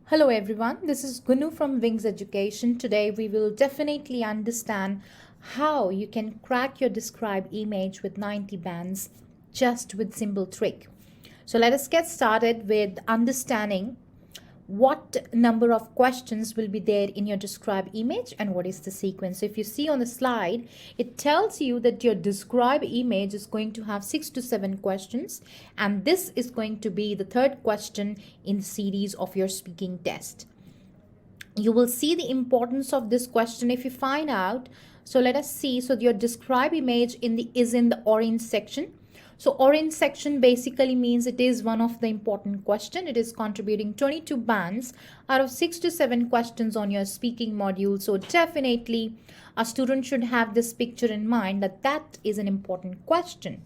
Hello everyone, this is Gunu from Wings Education. Today we will definitely understand how you can crack your describe image with 90 bands just with simple trick. So let us get started with understanding what number of questions will be there in your describe image and what is the sequence. So if you see on the slide, it tells you that your describe image is going to have 6 to 7 questions, and this is going to be the third question in the series of your speaking test. You will see the importance of this question if you find out. So let us see. So your describe image is in the orange section. So orange section basically means it is one of the important question. It is contributing 22 bands out of 6 to 7 questions on your speaking module. So definitely a student should have this picture in mind that is an important question.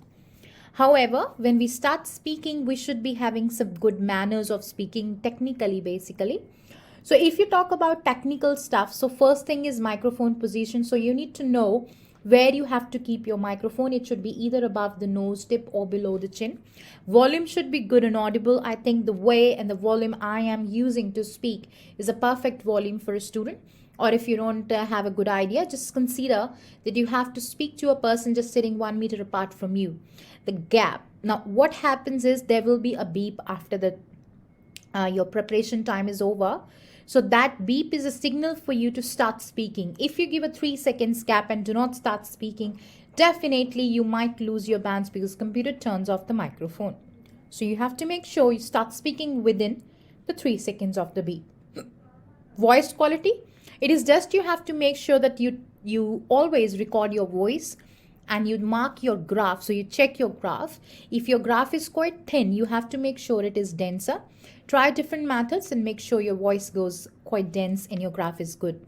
However, when we start speaking, we should be having some good manners of speaking technically, basically. So if you talk about technical stuff, so first thing is microphone position. So you need to know where you have to keep your microphone. It should be either above the nose tip or below the chin. Volume should be good and audible. I think the way and the volume I am using to speak is a perfect volume for a student. Or if you don't have a good idea, just consider that you have to speak to a person just sitting 1 meter apart from you. The gap. Now, what happens is there will be a beep after the your preparation time is over. So that beep is a signal for you to start speaking. If you give a 3 seconds gap and do not start speaking, definitely you might lose your bands because computer turns off the microphone. So you have to make sure you start speaking within the 3 seconds of the beep. Voice quality, it is just you have to make sure that you always record your voice and you mark your graph. So you check your graph. If your graph is quite thin, you have to make sure it is denser. Try different methods and make sure your voice goes quite dense and your graph is good.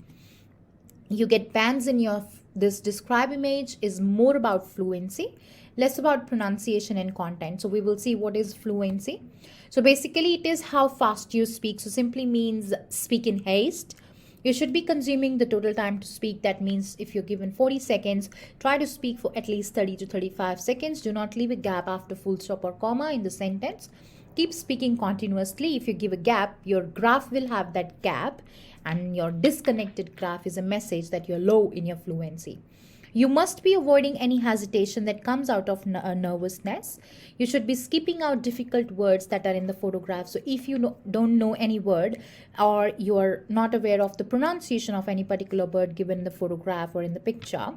You get bands in your this describe image is more about fluency, less about pronunciation and content. So we will see what is fluency. So basically it is how fast you speak. So simply means speak in haste. You should be consuming the total time to speak. That means if you're given 40 seconds, try to speak for at least 30 to 35 seconds. Do not leave a gap after full stop or comma in the sentence. Keep speaking continuously. If you give a gap, your graph will have that gap, and your disconnected graph is a message that you're low in your fluency. You must be avoiding any hesitation that comes out of nervousness. You should be skipping out difficult words that are in the photograph. So if you don't know any word or you are not aware of the pronunciation of any particular word given in the photograph or in the picture,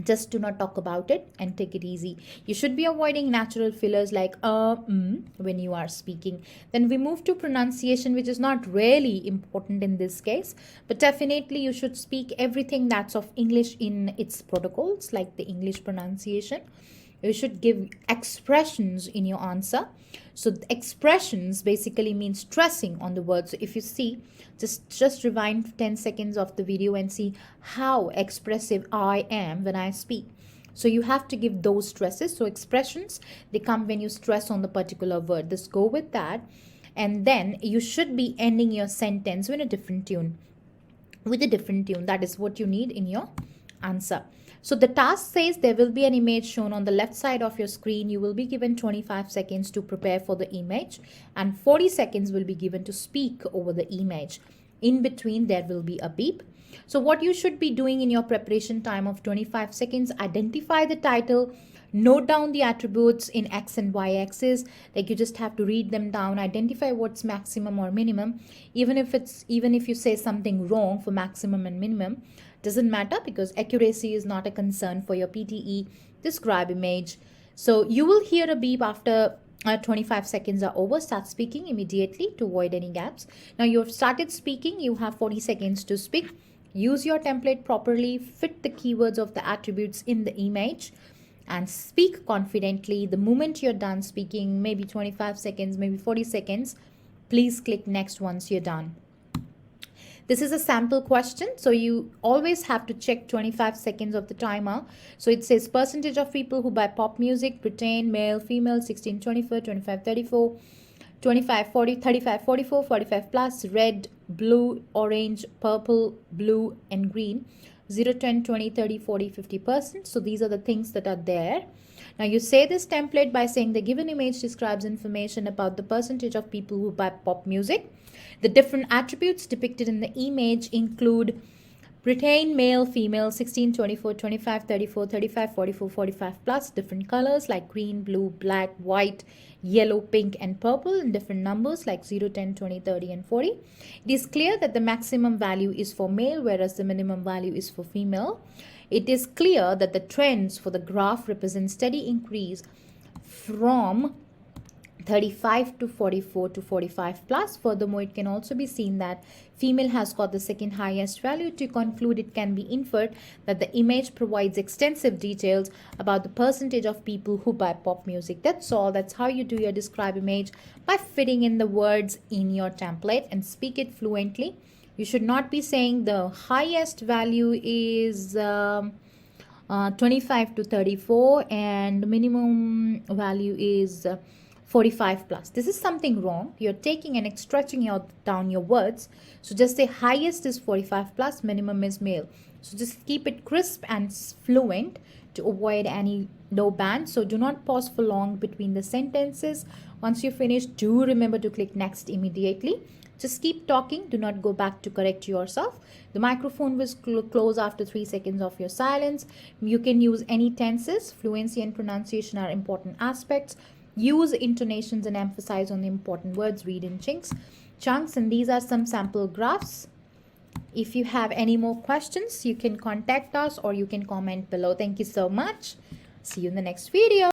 just do not talk about it and take it easy. You should be avoiding natural fillers like when you are speaking. Then we move to pronunciation, which is not really important in this case, but definitely you should speak everything that's of English in its protocols, like the English pronunciation. You should give expressions in your answer. So expressions basically means stressing on the word. So if you see, just rewind 10 seconds of the video and see how expressive I am when I speak. So you have to give those stresses. So expressions, they come when you stress on the particular word. Just go with that. And then you should be ending your sentence with a different tune. That is what you need in your answer. So the task says there will be an image shown on the left side of your screen. You will be given 25 seconds to prepare for the image, and 40 seconds will be given to speak over the image. In between, there will be a beep. So what you should be doing in your preparation time of 25 seconds, identify the title, note down the attributes in X and Y axis. Like you just have to read them down, identify what's maximum or minimum. Even if you say something wrong for maximum and minimum, doesn't matter because accuracy is not a concern for your PTE describe image. So you will hear a beep after 25 seconds are over. Start speaking immediately to avoid any gaps. Now you've started speaking, you have 40 seconds to speak. Use your template properly, fit the keywords of the attributes in the image, and speak confidently. The moment you're done speaking, maybe 25 seconds, maybe 40 seconds, please click next once you're done. This is a sample question, so you always have to check 25 seconds of the timer. So it says percentage of people who buy pop music: Britain, male, female, 16, 24, 25, 34, 25, 40, 35, 44, 45 plus, red, blue, orange, purple, blue, and green. 0, 10, 20, 30, 40, 50%. So these are the things that are there. Now you say this template by saying the given image describes information about the percentage of people who buy pop music. The different attributes depicted in the image include retain male, female, 16, 24, 25, 34, 35, 44, 45 plus, different colors like green, blue, black, white, yellow, pink, and purple, in different numbers like 0, 10, 20, 30, and 40. It is clear that the maximum value is for male, whereas the minimum value is for female. It is clear that the trends for the graph represent steady increase from 35 to 44 to 45 plus. Furthermore, it can also be seen that female has got the second highest value. To conclude, it can be inferred that the image provides extensive details about the percentage of people who buy pop music. That's all. That's how you do your describe image, by fitting in the words in your template and speak it fluently. You should not be saying the highest value is 25 to 34 and minimum value is 45 plus. This is something wrong. You're taking and stretching down your words. So just say highest is 45 plus, minimum is male. So just keep it crisp and fluent to avoid any low band. So do not pause for long between the sentences. Once you finish, do remember to click next immediately. Just keep talking. Do not go back to correct yourself. The microphone will close after 3 seconds of your silence. You can use any tenses. Fluency and pronunciation are important aspects. Use intonations and emphasize on the important words. Read in chunks. And these are some sample graphs. If you have any more questions, you can contact us or you can comment below. Thank you so much. See you in the next video.